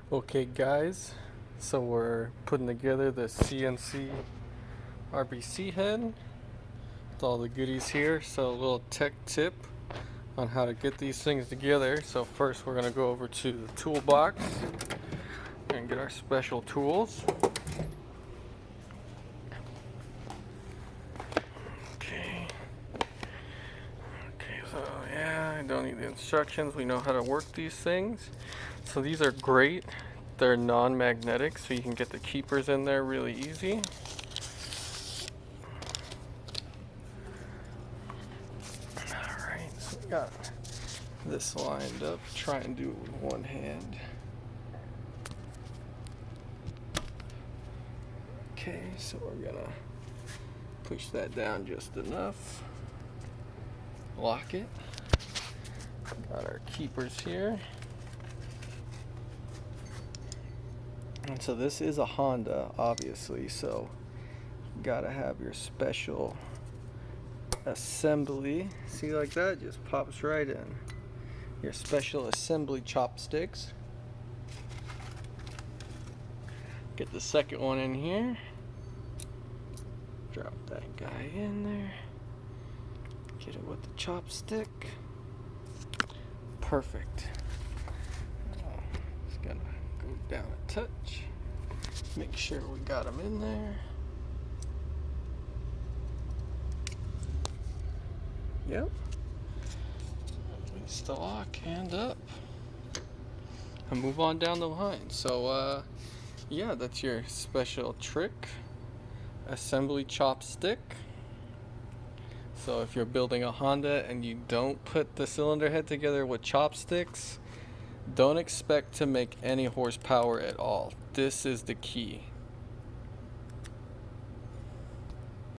Okay guys, so we're putting together the CNC RBC head with all the goodies here. So a little tech tip on how to get these things together. So first we're going to go over to the toolbox and get our special tools. Okay, so yeah, I don't need the instructions. We know how to work these things. So these are great. They're non-magnetic, so you can get the keepers in there really easy. Alright, so we got this lined up. Try and do it with one hand. Okay, so we're gonna push that down just enough. Lock it. Got our keepers here. And so this is a Honda, obviously, so you gotta have your special assembly. See, like that, just pops right in. Your special assembly chopsticks. Get the second one in here. Drop that guy in there. Get it with the chopstick. Perfect. Just gonna go down a touch. Make sure we got them in there. Yep. Release the lock and up. And move on down the line. So, yeah, that's your special trick. Assembly chopstick. So if you're building a Honda and you don't put the cylinder head together with chopsticks, don't expect to make any horsepower at all. This is the key.